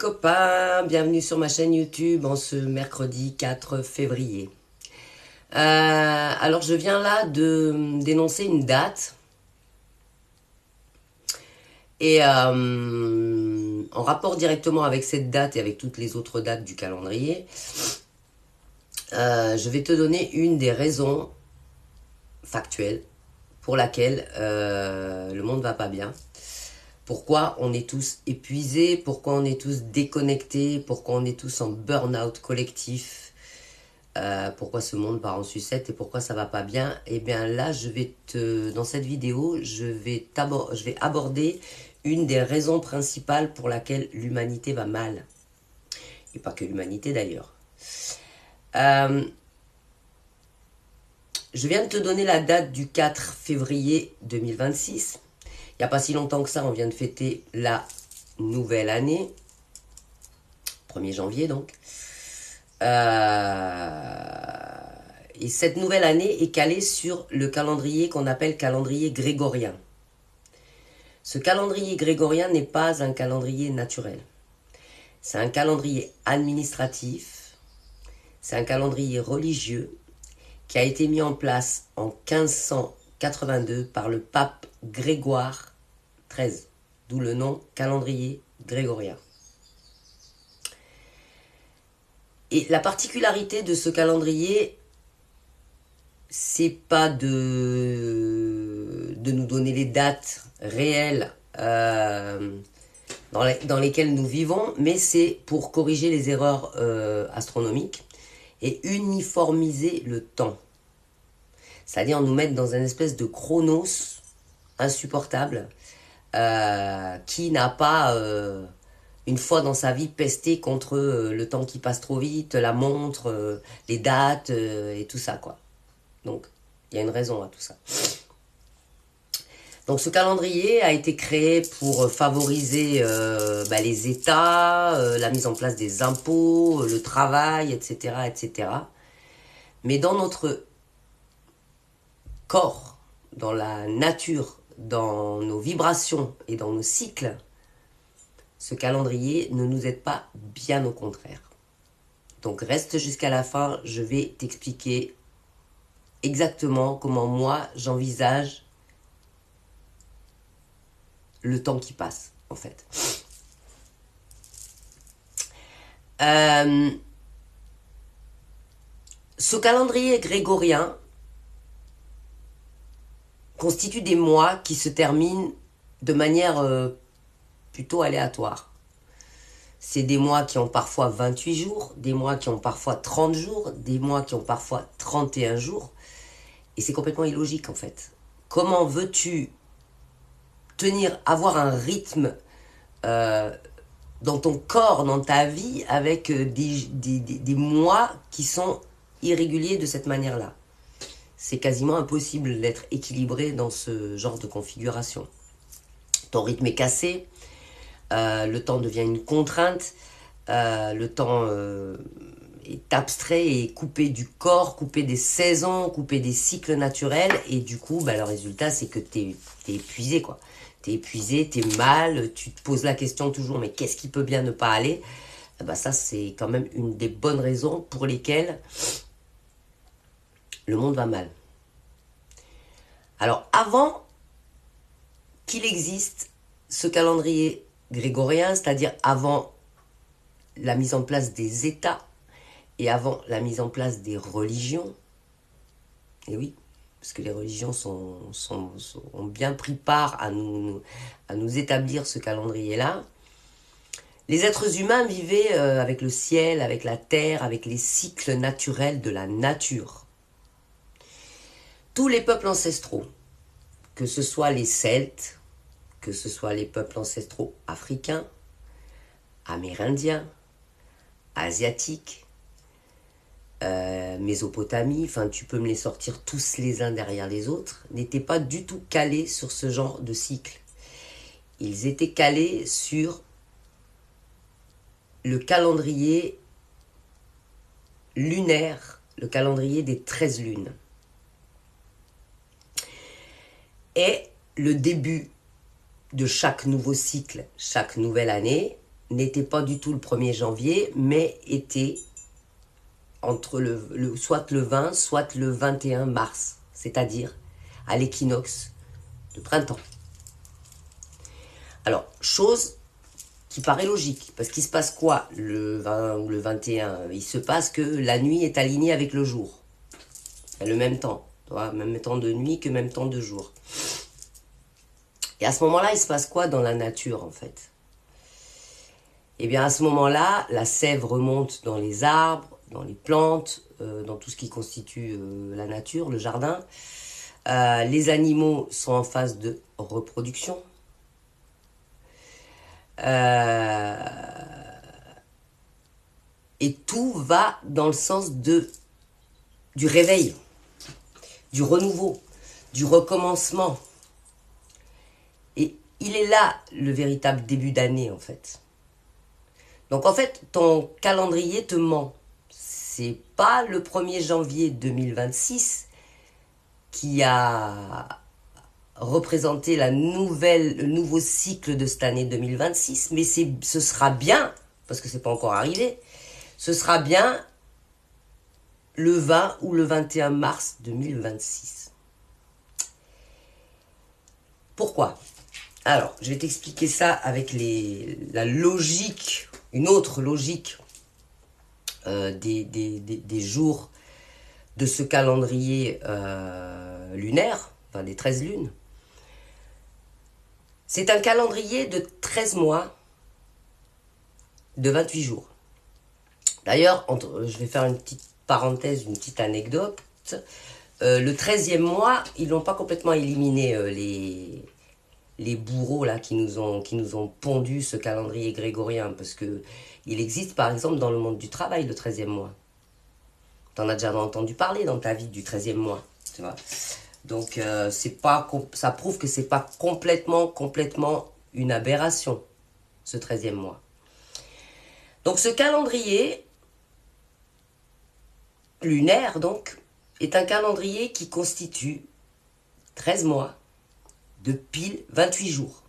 copains, bienvenue sur ma chaîne YouTube en ce mercredi 4 février. Alors je viens là de dénoncer une date et en rapport directement avec cette date et avec toutes les autres dates du calendrier, je vais te donner une des raisons factuelles pour laquelle le monde va pas bien. Pourquoi on est tous épuisés, pourquoi on est tous déconnectés, pourquoi on est tous en burn-out collectif, pourquoi ce monde part en sucette et pourquoi ça va pas bien. Et bien là, dans cette vidéo, je vais aborder une des raisons principales pour laquelle l'humanité va mal. Et pas que l'humanité d'ailleurs. Je viens de te donner la date du 4 février 2026. Il n'y a pas si longtemps que ça, on vient de fêter la nouvelle année. 1er janvier donc. Et cette nouvelle année est calée sur le calendrier qu'on appelle calendrier grégorien. Ce calendrier grégorien n'est pas un calendrier naturel. C'est un calendrier administratif. C'est un calendrier religieux qui a été mis en place en 1582 par le pape Grégoire XIII, d'où le nom calendrier grégorien. Et la particularité de ce calendrier, c'est pas de nous donner les dates réelles dans lesquelles nous vivons, mais c'est pour corriger les erreurs astronomiques et uniformiser le temps. C'est-à-dire nous mettre dans une espèce de chronos insupportable qui n'a pas une fois dans sa vie pesté contre le temps qui passe trop vite, la montre, les dates et tout ça quoi. Donc il y a une raison à tout ça. Donc ce calendrier a été créé pour favoriser les États, la mise en place des impôts, le travail, etc., etc. Mais dans notre corps, dans la nature, dans nos vibrations et dans nos cycles, ce calendrier ne nous aide pas, bien au contraire. Donc reste jusqu'à la fin, je vais t'expliquer exactement comment moi j'envisage le temps qui passe, en fait. Ce calendrier grégorien constitue des mois qui se terminent de manière plutôt aléatoire. C'est des mois qui ont parfois 28 jours, des mois qui ont parfois 30 jours, des mois qui ont parfois 31 jours. Et c'est complètement illogique en fait. Comment veux-tu avoir un rythme dans ton corps, dans ta vie, avec des mois qui sont irréguliers de cette manière-là? C'est quasiment impossible d'être équilibré dans ce genre de configuration. Ton rythme est cassé, le temps devient une contrainte, le temps est abstrait et coupé du corps, coupé des saisons, coupé des cycles naturels, et du coup, le résultat, c'est que t'es épuisé, quoi. T'es épuisé, t'es mal, tu te poses la question toujours, mais qu'est-ce qui peut bien ne pas aller? Ça, c'est quand même une des bonnes raisons pour lesquelles le monde va mal. Alors, avant qu'il existe ce calendrier grégorien, c'est-à-dire avant la mise en place des États et avant la mise en place des religions, et oui, parce que les religions ont bien pris part à nous établir ce calendrier-là, les êtres humains vivaient avec le ciel, avec la terre, avec les cycles naturels de la nature. Tous les peuples ancestraux, que ce soit les Celtes, que ce soit les peuples ancestraux africains, amérindiens, asiatiques, Mésopotamie, enfin tu peux me les sortir tous les uns derrière les autres, n'étaient pas du tout calés sur ce genre de cycle. Ils étaient calés sur le calendrier lunaire, le calendrier des 13 lunes. Et le début de chaque nouveau cycle, chaque nouvelle année, n'était pas du tout le 1er janvier, mais était entre soit le 20, soit le 21 mars, c'est-à-dire à l'équinoxe de printemps. Alors, chose qui paraît logique, parce qu'il se passe quoi le 20 ou le 21? Il se passe que la nuit est alignée avec le jour. Le même temps, même temps de nuit que même temps de jour. Et à ce moment-là, il se passe quoi dans la nature, en fait? Eh bien, à ce moment-là, la sève remonte dans les arbres, dans les plantes, dans tout ce qui constitue la nature, le jardin. Les animaux sont en phase de reproduction. Et tout va dans le sens du réveil, du renouveau, du recommencement. Et il est là le véritable début d'année, en fait. Donc en fait, ton calendrier te ment. C'est pas le 1er janvier 2026 qui a représenté le nouveau cycle de cette année 2026, mais ce sera bien, parce que c'est pas encore arrivé, ce sera bien le 20 ou le 21 mars 2026. Pourquoi? Alors, je vais t'expliquer ça avec la logique, une autre logique des jours de ce calendrier lunaire, enfin des 13 lunes. C'est un calendrier de 13 mois, de 28 jours. D'ailleurs, je vais faire une petite parenthèse, une petite anecdote. Le 13e mois, ils n'ont pas complètement éliminé les bourreaux là, qui nous ont pondu ce calendrier grégorien, parce que il existe par exemple dans le monde du travail le 13e mois. Tu en as déjà entendu parler dans ta vie du 13e mois, tu vois. Donc ça prouve que c'est pas complètement une aberration, ce 13e mois. Donc ce calendrier lunaire donc est un calendrier qui constitue 13 mois de pile 28 jours.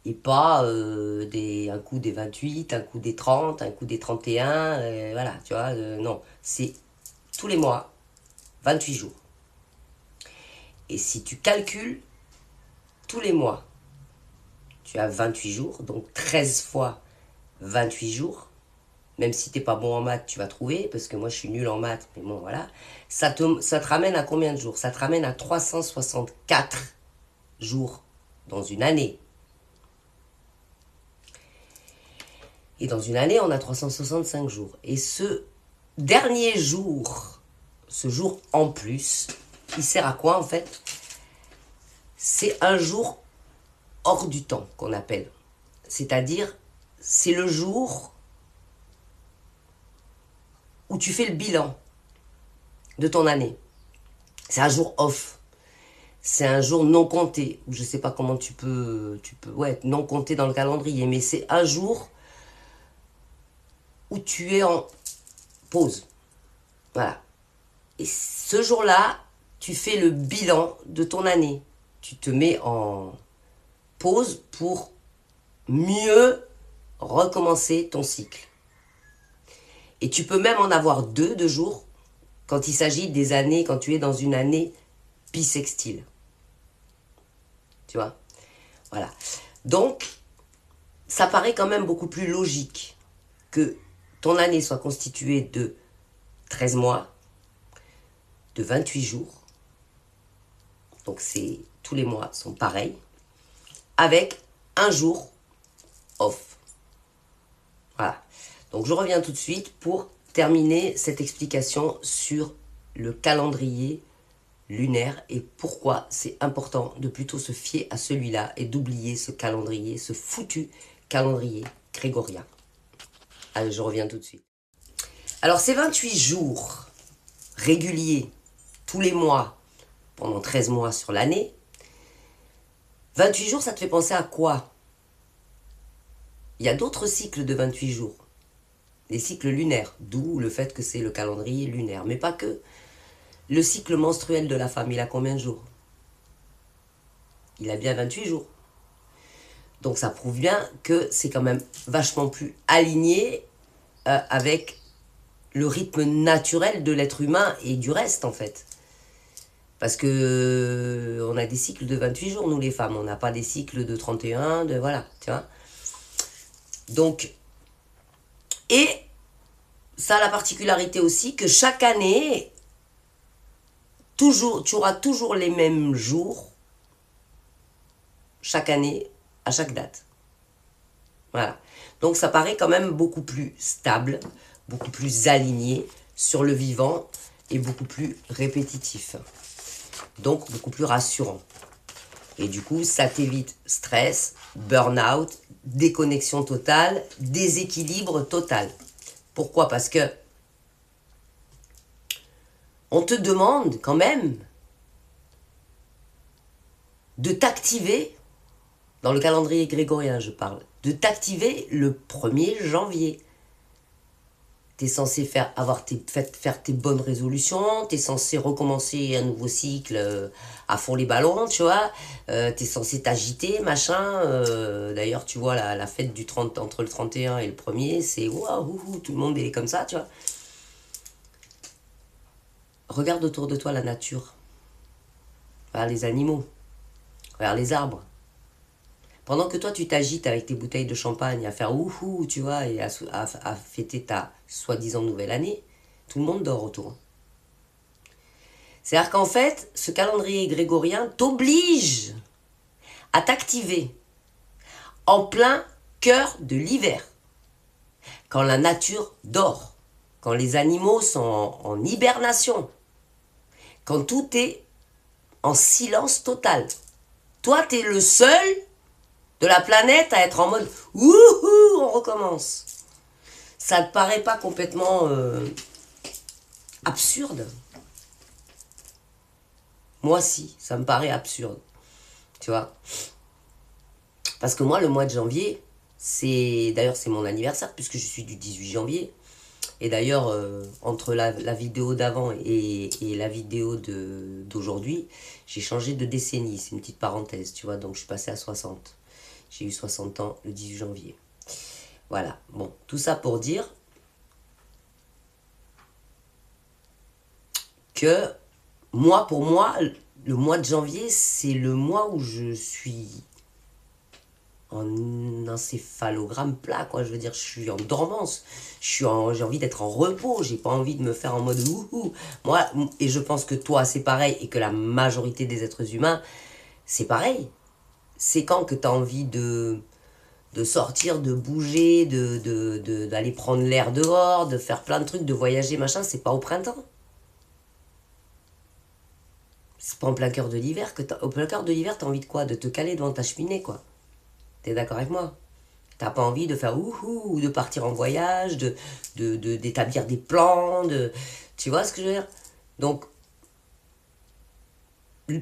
Et pas un coup des 28, un coup des 30, un coup des 31, voilà, tu vois, non. C'est tous les mois, 28 jours. Et si tu calcules tous les mois, tu as 28 jours, donc 13 fois 28 jours. Même si tu n'es pas bon en maths, tu vas trouver, parce que moi je suis nul en maths, mais bon voilà. Ça te ramène à combien de jours? Ça te ramène à 364 jours dans une année. Et dans une année, on a 365 jours. Et ce dernier jour, ce jour en plus, il sert à quoi en fait? C'est un jour hors du temps qu'on appelle. C'est-à-dire, c'est le jour où tu fais le bilan de ton année. C'est un jour off. C'est un jour non compté. Je ne sais pas comment tu peux non compté dans le calendrier, mais c'est un jour où tu es en pause. Voilà. Et ce jour-là, tu fais le bilan de ton année. Tu te mets en pause pour mieux recommencer ton cycle. Et tu peux même en avoir deux de jours quand il s'agit des années, quand tu es dans une année bissextile. Tu vois? Voilà. Donc, ça paraît quand même beaucoup plus logique que ton année soit constituée de 13 mois, de 28 jours. Donc, tous les mois sont pareils, avec un jour off. Voilà. Donc, je reviens tout de suite pour terminer cette explication sur le calendrier lunaire et pourquoi c'est important de plutôt se fier à celui-là et d'oublier ce calendrier, ce foutu calendrier grégorien. Allez, je reviens tout de suite. Alors, ces 28 jours réguliers, tous les mois, pendant 13 mois sur l'année, 28 jours, ça te fait penser à quoi? Il y a d'autres cycles de 28 jours. Les cycles lunaires, d'où le fait que c'est le calendrier lunaire. Mais pas que. Le cycle menstruel de la femme, il a combien de jours? Il a bien 28 jours. Donc ça prouve bien que c'est quand même vachement plus aligné avec le rythme naturel de l'être humain et du reste en fait. Parce que on a des cycles de 28 jours, nous les femmes. On n'a pas des cycles de 31, de voilà, tu vois. Donc, et ça a la particularité aussi que chaque année, toujours, tu auras toujours les mêmes jours, chaque année, à chaque date. Voilà. Donc ça paraît quand même beaucoup plus stable, beaucoup plus aligné sur le vivant et beaucoup plus répétitif. Donc beaucoup plus rassurant. Et du coup, ça t'évite stress, burn-out, déconnexion totale, déséquilibre total. Pourquoi? Parce que on te demande quand même de t'activer, dans le calendrier grégorien je parle, de t'activer le 1er janvier. Tu es censé faire tes bonnes résolutions, tu es censé recommencer un nouveau cycle à fond les ballons, tu vois. Tu es censé t'agiter, machin. D'ailleurs, tu vois, la fête du 30, entre le 31 et le 1er, c'est waouh, tout le monde est comme ça, tu vois. Regarde autour de toi la nature. Regarde les animaux. Regarde les arbres. Pendant que toi, tu t'agites avec tes bouteilles de champagne à faire ouhou, tu vois, et à fêter ta soi-disant nouvelle année, tout le monde dort autour. C'est-à-dire qu'en fait, ce calendrier grégorien t'oblige à t'activer en plein cœur de l'hiver, quand la nature dort, quand les animaux sont en hibernation, quand tout est en silence total. Toi, t'es le seul de la planète à être en mode wouhou, on recommence. Ça te paraît pas complètement absurde? Moi si, ça me paraît absurde. Tu vois? Parce que moi, le mois de janvier, d'ailleurs c'est mon anniversaire puisque je suis du 18 janvier. Et d'ailleurs, entre la vidéo d'avant et la vidéo d'aujourd'hui, j'ai changé de décennie. C'est une petite parenthèse, tu vois. Donc je suis passé à 60. J'ai eu 60 ans le 18 janvier. Voilà. Bon, tout ça pour dire que pour moi, le mois de janvier, c'est le mois où je suis en encéphalogramme plat, quoi. Je veux dire, je suis en dormance. J'ai envie d'être en repos. J'ai pas envie de me faire en mode wouhou. Moi, et je pense que toi, c'est pareil, et que la majorité des êtres humains, c'est pareil. C'est quand que tu as envie de sortir, de bouger, d'aller prendre l'air dehors, de faire plein de trucs, de voyager, machin, c'est pas au printemps. C'est pas en plein cœur de l'hiver au plein cœur de l'hiver, t'as envie de quoi? De te caler devant ta cheminée, quoi. T'es d'accord avec moi? T'as pas envie de faire ouhou, ou de partir en voyage, d'établir des plans, tu vois ce que je veux dire? Donc,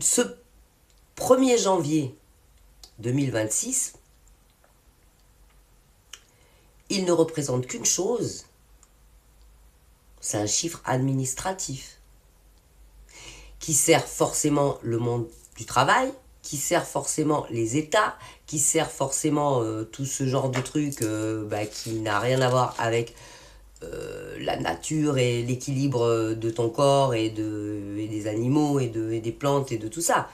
ce 1er janvier 2026, il ne représente qu'une chose, c'est un chiffre administratif qui sert forcément le monde du travail, qui sert forcément les États, qui sert forcément tout ce genre de trucs qui n'a rien à voir avec la nature et l'équilibre de ton corps et des animaux et des plantes et de tout ça.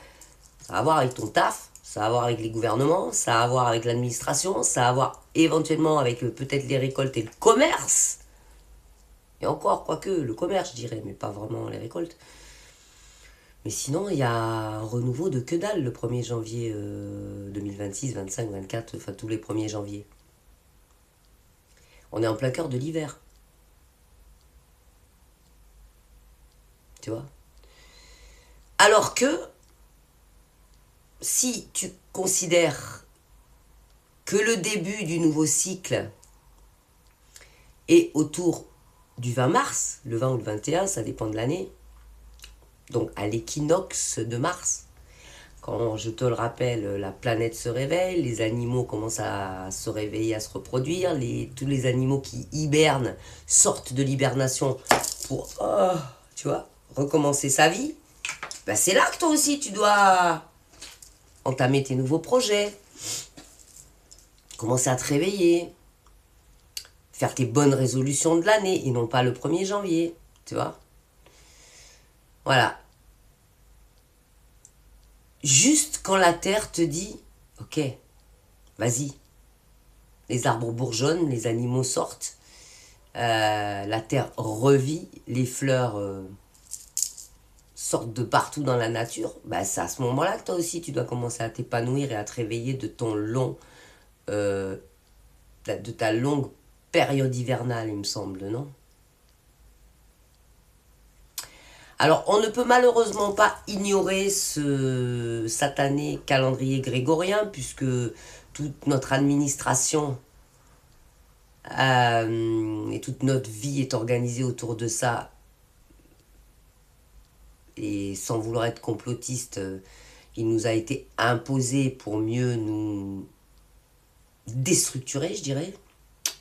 Ça a à voir avec ton taf, ça a à voir avec les gouvernements, ça a à voir avec l'administration, ça a à voir éventuellement avec peut-être les récoltes et le commerce. Et encore, quoique, le commerce, je dirais, mais pas vraiment les récoltes. Mais sinon, il y a un renouveau de que dalle le 1er janvier 2026, 25, 24, enfin tous les 1er janvier. On est en plein cœur de l'hiver. Tu vois? Alors que, si tu considères que le début du nouveau cycle est autour du 20 mars, le 20 ou le 21, ça dépend de l'année, donc à l'équinoxe de Mars, quand je te le rappelle, la planète se réveille, les animaux commencent à se réveiller, à se reproduire, tous les animaux qui hibernent sortent de l'hibernation pour, tu vois, recommencer sa vie. Ben c'est là que toi aussi tu dois entamer tes nouveaux projets, commencer à te réveiller, faire tes bonnes résolutions de l'année et non pas le 1er janvier, tu vois. Voilà. Juste quand la terre te dit, ok, vas-y, les arbres bourgeonnent, les animaux sortent, la terre revit, les fleurs sortent de partout dans la nature, bah, c'est à ce moment-là que toi aussi tu dois commencer à t'épanouir et à te réveiller de ton de ta longue période hivernale, il me semble, non? Alors, on ne peut malheureusement pas ignorer ce satané calendrier grégorien, puisque toute notre administration et toute notre vie est organisée autour de ça. Et sans vouloir être complotiste, il nous a été imposé pour mieux nous déstructurer, je dirais,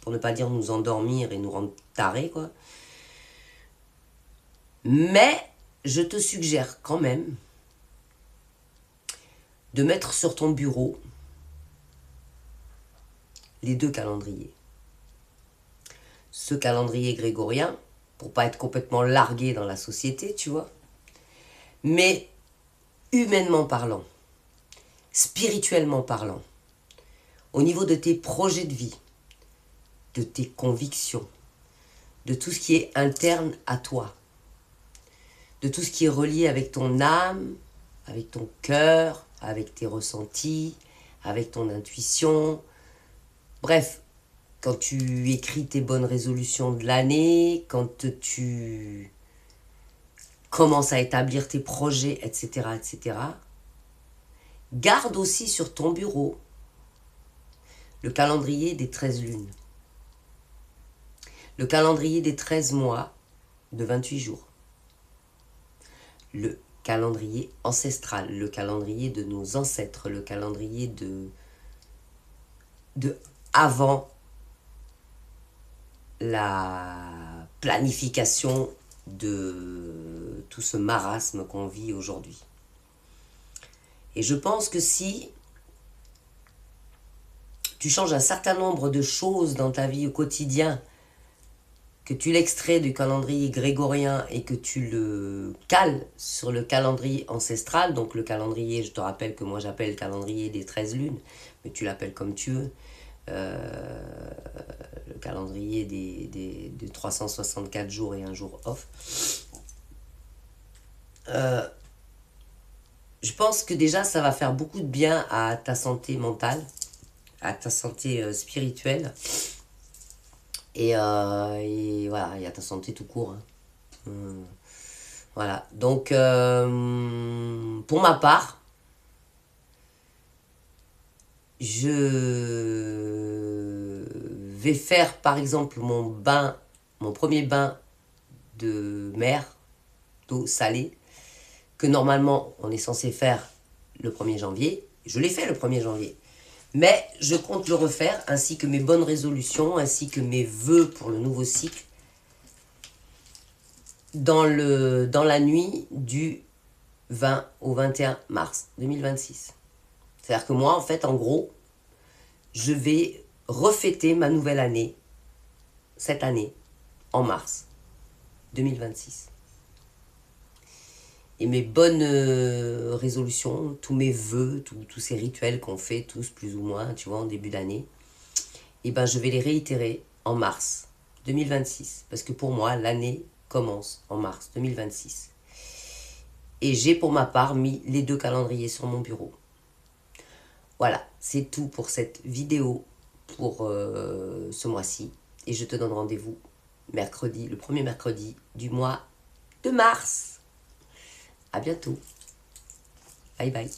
pour ne pas dire nous endormir et nous rendre tarés, quoi. Mais je te suggère quand même de mettre sur ton bureau les 2 calendriers. Ce calendrier grégorien, pour pas être complètement largué dans la société, tu vois, mais humainement parlant, spirituellement parlant, au niveau de tes projets de vie, de tes convictions, de tout ce qui est interne à toi, de tout ce qui est relié avec ton âme, avec ton cœur, avec tes ressentis, avec ton intuition. Bref, quand tu écris tes bonnes résolutions de l'année, quand tu commences à établir tes projets, etc., etc., garde aussi sur ton bureau le calendrier des 13 lunes, le calendrier des 13 mois de 28 jours, le calendrier ancestral, le calendrier de nos ancêtres, le calendrier de avant la planification de tout ce marasme qu'on vit aujourd'hui. Et je pense que si tu changes un certain nombre de choses dans ta vie au quotidien, que tu l'extrais du calendrier grégorien et que tu le cales sur le calendrier ancestral, donc le calendrier, je te rappelle que moi j'appelle le calendrier des 13 lunes, mais tu l'appelles comme tu veux, le calendrier des 364 jours et un jour off. Je pense que déjà ça va faire beaucoup de bien à ta santé mentale, à ta santé spirituelle et voilà, et à ta santé tout court. Voilà, donc pour ma part, je vais faire par exemple mon premier bain de mer, d'eau salée, que normalement on est censé faire le 1er janvier. Je l'ai fait le 1er janvier. Mais je compte le refaire, ainsi que mes bonnes résolutions, ainsi que mes vœux pour le nouveau cycle, dans la nuit du 20 au 21 mars 2026. C'est-à-dire que moi, en fait, en gros, je vais refêter ma nouvelle année, cette année, en mars 2026. Et mes bonnes résolutions, tous mes vœux, tous ces rituels qu'on fait tous plus ou moins, tu vois, en début d'année, et ben je vais les réitérer en mars 2026. Parce que pour moi, l'année commence en mars 2026. Et j'ai pour ma part mis les 2 calendriers sur mon bureau. Voilà, c'est tout pour cette vidéo pour ce mois-ci. Et je te donne rendez-vous mercredi, le 1er mercredi du mois de mars. À bientôt. Bye bye.